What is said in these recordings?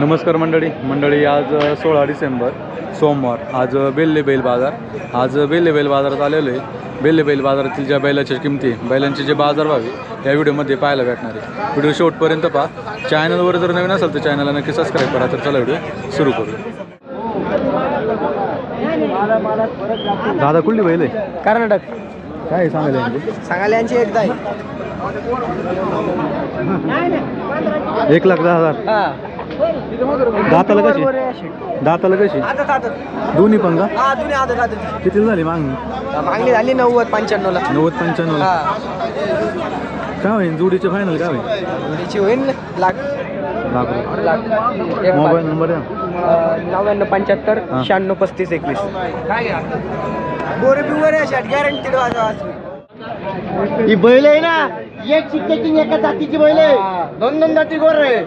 नमस्कार मंडळी आज 16 डिसेंबर सोमवार आज बेल्ले बैल बाजारात आलेलो आहे। बेल्ले बैल बाजारातील ज्या बैलाच्या किमती बैलांचे जे बाजारभाव या व्हिडिओमध्ये पाहायला भेटणार आहे। व्हिडिओ शेवटपर्यंत पहा। चॅनलवर जर नवीन असेल तर चॅनलला नक्की सबस्क्राईब करा। तर चला व्हिडिओ सुरू करू। दादा कुठली बैल आहे? कर्नाटक। काय सांगायला यांची एकदा आहे 1,10,000। दाताला कशी दोन्ही पण का? किती झाली मागणी झाली 90-95 ला। 90-95 काय होईल जोडीचे फायनल काय होईल? जोडीची होईल लाख। मोबाईल नंबर द्या। 9975 963521। बोरे बिवरे शर्ट गॅरंटीड ही बैल आहे ना, एक चिक्क्याची एका जातीची बैल आहे। दोन जाती गोर आहे।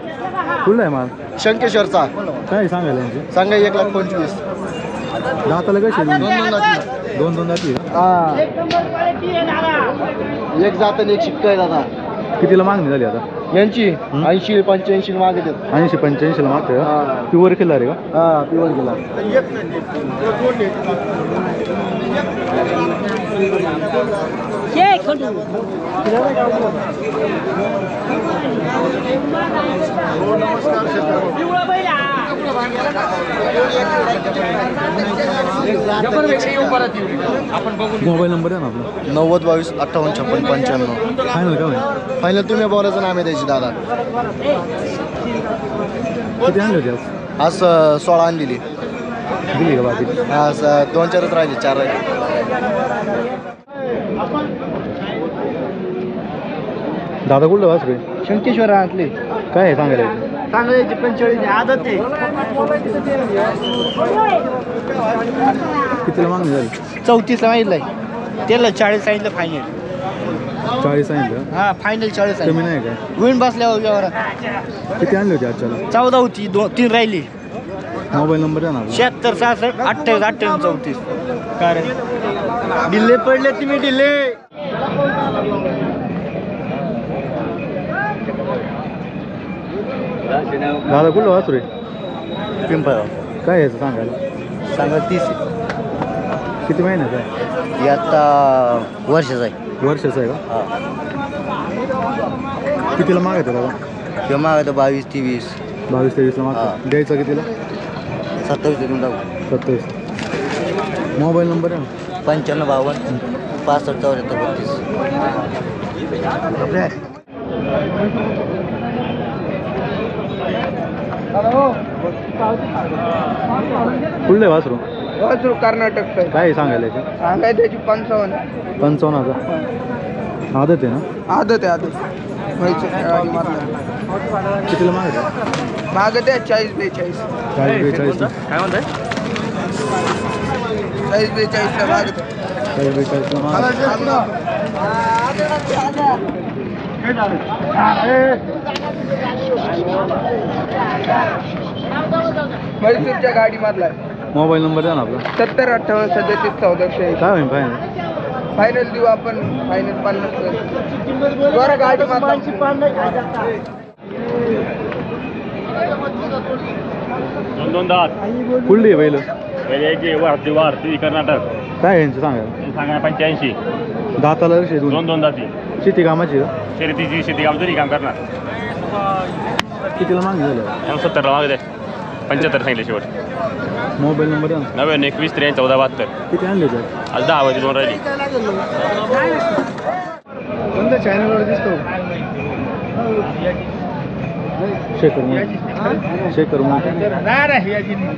कुठला आहे माल? शंकेश्वरचा। काय सांगायला यांची? सांगा 1,25,000। दाताला कशी? दोन जाती एक जात आणि एक शिक्का आहे दादा। कितीला मागणी झाली आता यांची? 80-85 मागतात। 80-85 ला मागतोय। प्युअर किल्ला रे का? हा प्युअर गेला। मोबाईल नंबर आहे ना आपला? 90-22-58-56-95। फायनल का होईल? फायनल तुम्ही बोलायचं नाम आहे द्यायची दादा। किती आणले होते आज 16 आणलेली दिली का बाकी? आज 2-4च राहिले, 4 राहिले। दादा कुठलं वासरे? शंकेश्वर आणले। काय आहे सांगायला? सांगायची 45 आदत आहे। कितीला मागणी झाली? 34 ला मागितलंय त्याला। 40 सांगितलं फायनल। 40 सांगितलं? हा फायनल 40 कमी नाही काय? गुण बसल्यावर व्यवहारात। किती आणली होती आजच्याला? 14 होती, 3 राहिली। मोबाईल नंबर द्या ना आपला? 76-66-28-38-34। कारण डिल्ले पडले तुम्ही डिल्ले। दादा कुठलं वासरे? पिंपळ। काय याचं सांगायला? सांगा 30। किती महिन्याचं आहे? हे आता वर्षाचा आहे। वर्षाचं आहे का? कितीला मागायचं दादा? किंवा मागायचं 22-23। 22-23 ला मागतो। द्यायचं कितीला? 27 देऊन टाकू। 27। मोबाईल नंबर आहे ना? 95-52-65-74-32। कुठलं वासरू? कर्नाटक। काय सांगायला याचे? सांगायचं त्याची 55। 55,000 आदत आहे ना? आदत आहे कितीला मागायचं? मागत आहे 40-42। 40-42 काय म्हणताय? 40-42 ला मागत। 40-42 ला मागायचं। मैसूरच्या गाडी मधला। मोबाईल नंबर द्या ना आपला? 70-58-37-14। काय होईल फायनल? फायनल देऊ आपण। फायनल 50 बरं गाडी दोन दात कुठली आहे बैल? वारती कर्नाटक। काय यांचं सांगायला? सांगा 85। दाताला कशी? दोन दाती। शेती कामाची का? शर्यतीची शेती काम तरी काम करणार। कितीला मागणी झालं? 70 ला मागते। 75 सांगितले शेवट। मोबाईल नंबर द्या ना? 99-21-43-14-72। किती आणले होते आज 10 वाजता 2 राहिली। कोणत्या चॅनलवर दिसतो? शेखर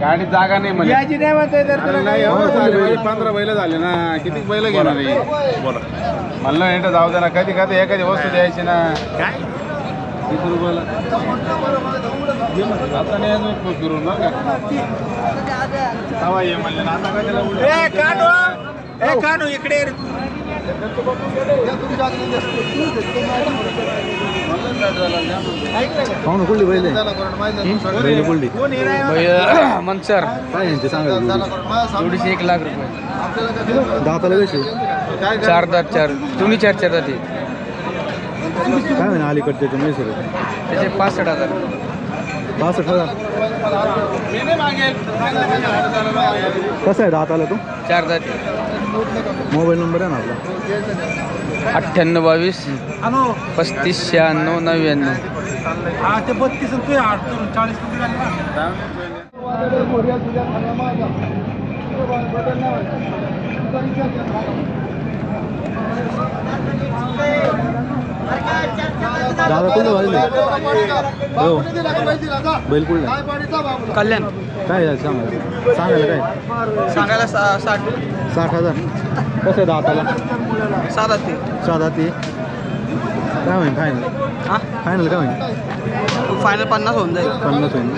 गाडी जागा नाही म्हणे। 15 बैल झाले ना, किती बैल घेणार आहे? बोला म्हणलं हे जाऊ दे ना, कधी कधी एखादी वस्तू द्यायची ना। काय 20 रुपयाला आता नाही अजून फिरून ना का ये म्हणलं ना। आता काय त्याला इकडे पाहुणं कुठली बैल आहे? बैल कुठली? मनसर। काय यांचे सांगायला? जोडीचे 1 लाख रुपये। दाताला कशी? 4 दात 4 तुम्ही 4 दाती। काय म्हणा अलीकडचे मैसूर? त्याचे 65,000। 65,000. कसं आहे दाताला तू? 4 जाती. मोबाईल नंबर आहे ना आपला? 98 22 35 96 99. ते 32 आणि तू 40 दादा कुठलं वाजले? हो बैल कुठलं? कल्याण काय आहे सांगायला काय? सांगायला 60. 60,000. कसं आहे दाताला? 7 जाती. 6 दाती. काय होईल फायनल? हां फायनल काय होईल? फायनल 50 होऊन जाईल. 50 होईल.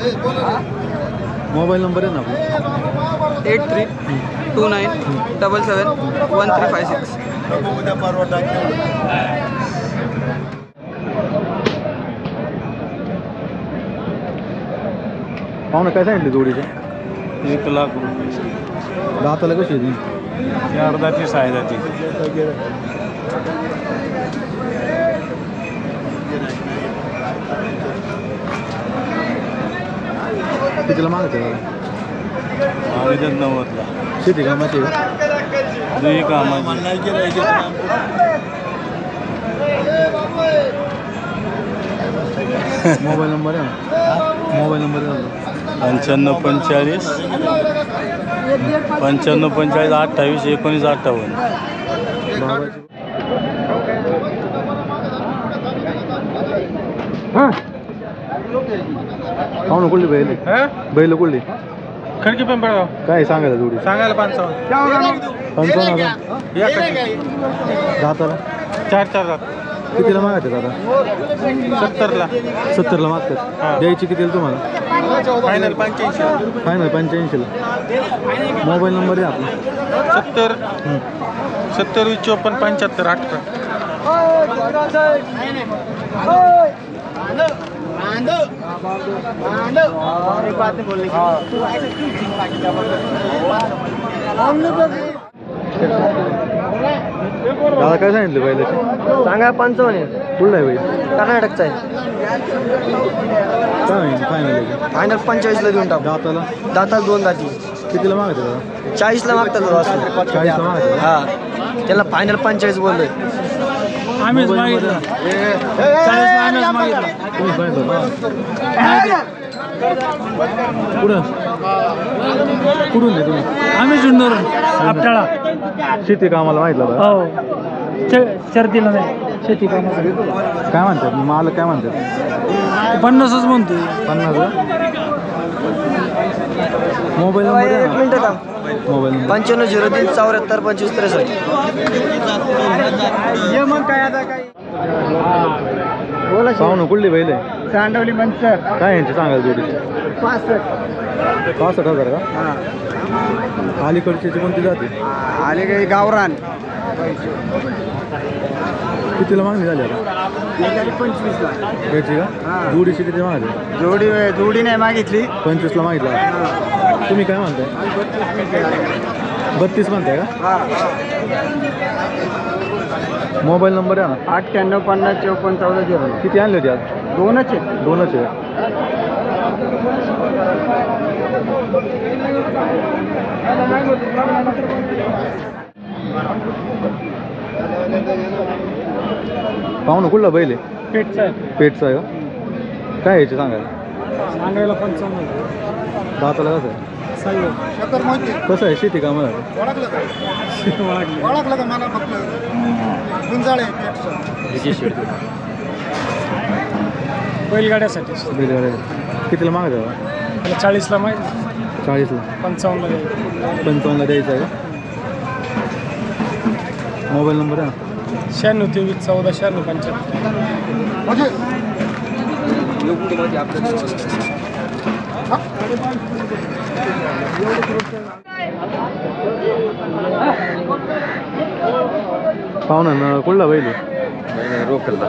मोबाईल नंबर आहे ना आपला? 8329771356. पाहुणं काय सांगितले जोडीचे? 1,00,000 रुपये. दाताला कशी आहे ती? 4 जाती 6 जाती. कितीला मागते दादा? आवेदन 90ला. शेती कामाची आहे का? दुई कामाची. मोबाईल नंबर आहे ना? मोबाईल नंबर आहे ना? 95 45 95 45 28 19 58. बाबाची पाहुणं कुठली बैल आहे? बैल कुठली? खडकी पिंपळगाव. काय सांगायला जोडी? सांगायला 55. 55,000. दाताला 4 जात. कितीला मागायचे दादा? 70ला. 70ला मागतात. द्यायची कितीला तुम्हाला? फायनल 85. फायनल 85ला. मोबाईल नंबर आहे आपला? 70 70 54 75 18. दादा काय सांगितलं बैलाचे? सांगा 55. कुठला आहे बैल? कर्नाटकचा आहे. काय होईल फायनल? फायनल 45ला देऊन टाकू. दाताला दाताला 2 जाती. कितीला मागायचे दादा? 40ला मागतात दादा. 40ला मागायचे. हा त्याला फायनल 45 बोललोय. आम्हीच मागितलं. तुम्ही सांगितलं ना? कुठून दे तुम्ही? आम्ही जुन्नरून आपटाळा. शेती कामाला माहितलं बरं. हो शर्तीला नाही शेती कामासाठी काय म्हणतात मालक? काय म्हणतात? 50च म्हणतोय. 50 मोबाईल नंबर आहे 1 ना? मिनिट थांब. Mobile number 95 03 74 25 63. ये मग काय आता काय बोला. पाहुणं कुठली बैल आहे? सांडवली मनसर काय यांचे सांगायला जोडीचे? 65. 65,000 का? अलीकडची कोणती जाते? आले काही गावरान कितीला मागणी झाली आता? 25ला. याची का? जोडीची किती मागली? जोडी नाही मागितली. 25ला मागितला. तुम्ही काय म्हणताय? 32 म्हणताय का? मोबाईल नंबर आहे ना? 98 50 54 14 0. किती आणली होती आज? 2च आहे. 2च आहे. पाहुणं कुठला बैल आहे? पेटचा आहे. पेटचा आहे का? काय याचे सांगायला? सांगायला 55. दाताला कसं आहे? कसं आहे शेती कामाला? बैलगाड्यासाठी बैलगाड्या कितीला मागायचं? 40ला माहिती. 40ला. 55ला 55ला द्यायचं आहे का? मोबाईल नंबर आहे ना? 96 23 14 96 75. पाहुणा कुठला बैल आहे? रोकला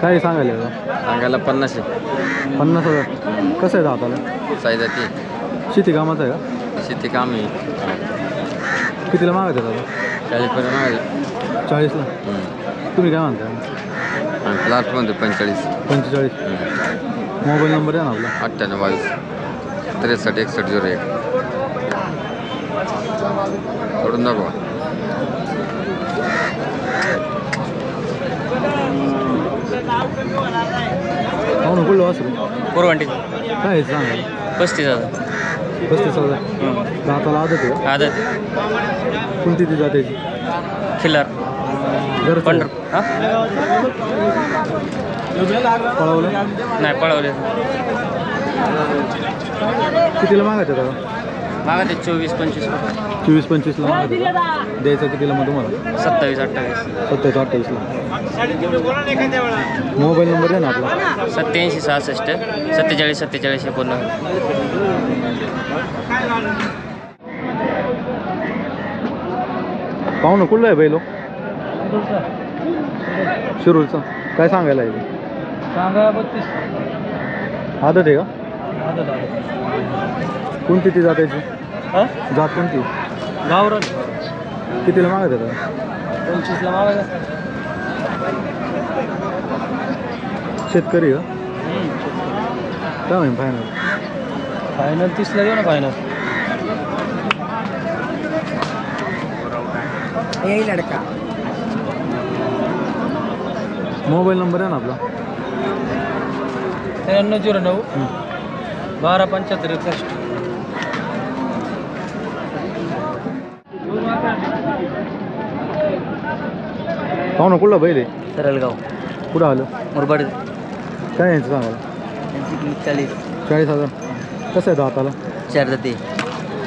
काय सांगायला आता? सांगायला 50 आहे. 50,000. कसं आहे दाताला? साईजाती शेती कामाचं आहे का? शेती काम आहे. कितीला मागायचं दादा? 40 पर्यंत 40ला. तुम्ही काय म्हणताय? प्लॉट मध्ये 45. 45. मोबाईल नंबर आहे ना आपला 98 63 61 01 सोडून दाखवा. हो ना कुठलं वासरू कोरवंटी काय आहे सांगा 35,000 35,000 दाताला आदत आहे का? आदत कोणती ती जात्याची खिल्लार घरचं पंढर हां पळवलं नाही पळवले कितीला मागायचं दादा मागा ते 24-25 24-25ला मागायचं द्यायचं कितीला मग तुम्हाला 27-28 27-28ला मोबाईल नंबर आहे ना आपला 87-66 47-47 49 पाहू ना कुठलं आहे बैलो शिरूरचं काय सांगायला आहे ते? सांगा 32 आदत आहे का आदत कोणती ती जात्याची हां जात कोणती गावरान कितीला मागायचं दादा 25ला मागायचा शेतकरी का काय होईल फायनल फायनल 30ला देऊ ना फायनल लडका मोबाईल नंबर आहे ना आपला 9309 1275 पाहू ना कुठला बैल आहे सरळगाव कुठं आलं मुरबाड काय यांचं सांगायला 40 40,000 कसं आहे दाताला 4 जाते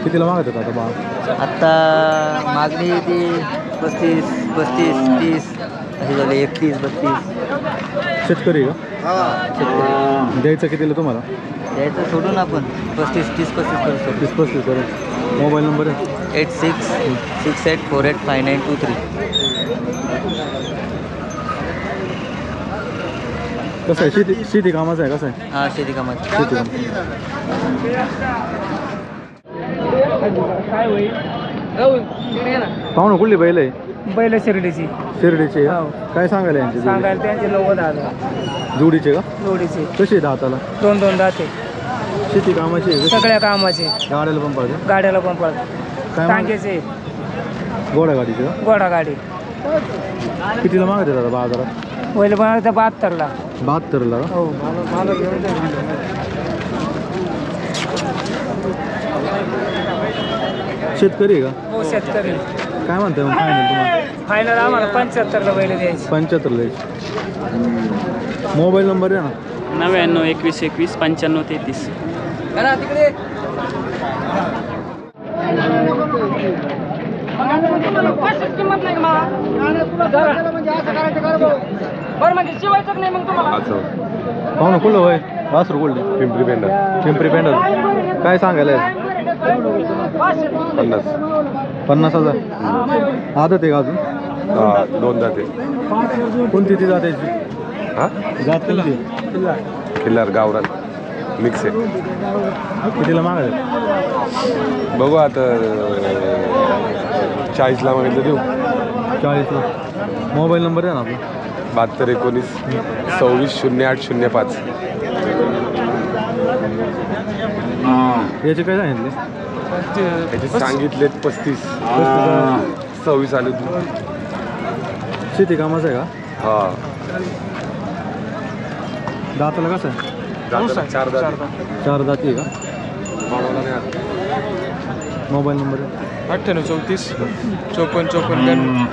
कितीला मागत आता बा आत्ता मागणी ती 35 30 अशी झाली 31-32 शेतकरी का द्यायचं कितीला तुम्हाला द्यायचं सोडून आपण 35-30 करू शकतो 30-35 करून मोबाईल नंबर आहे 8668485923 कसं आहे शेती कामाचं आहे कसं आहे हां शेती कामाची शेती काम पाहू ना कुठली बैल आहे बैल शिर्डीची शिर्डीचे का? काय सांगायला यांची जोडी? सांगायला त्यांचे 90,000 जोडीचे का जोडीचे कशी आहे दाताला 2-2 दाते शेती कामाची आहे का? सगळ्या कामाचे गाड्याला पण पाहिजे गाड्याला पण पडतात काय माग- टांग्याचे घोडा गाडीचे का घोडा गाडी कितीला मागते दादा बाजारात पहिले बनवतं 72ला 72ला का हो मला घेऊन जा. शेतकरी आहे का हो शेतकरी काय म्हणताय मग फायनल तुम्हाला फायनल आम्हाला 75ला बैल द्यायचे 75 ला मोबाईल नंबर आहे ना 99-21-21-95-33 पाहू ना कुठलं वय वासरू कुठले पिंपरी पेंडर काय सांगायला आहे? 50,000 आदत आहे का अजून 2 जाते कोणती ती जात्याची हा जात कोणती किल्लार गावरान मिक्स आहे कितीला मागायचं बघू आता 40ला मागितलं देऊ 40ला मोबाईल नंबर आहे ना आपला 72 19 26 08 05 याचे काय सांगितले त्याचे सांगितलेत 35 26 आले शेती कामाचं आहे का हा दाताला कसं आहे जाताना 4 जाते 4 दाती आहे का मामाला नाही आलं. मोबाईल नंबर आहे 98-34 54-54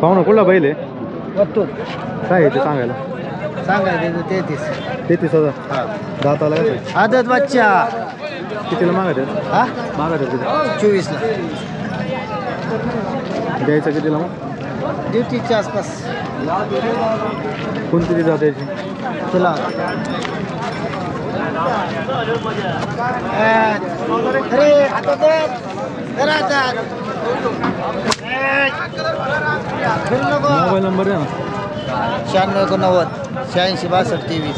पाहू ना कुठला बैल आहे बघतो काय आहे ते सांगायला सांगायचं 33 33,000 दाताला कसं आहे आदत बच्चा कितीला मागत आहे हा मागत आहे किती 24ला द्यायचं कितीला मग ड्युटीच्या आसपास कोणती ती जात याची तुला अरे हातात दे. जरा हातात. फिरू नको. मोबाईल नंबर आहे ना 96 86 62 23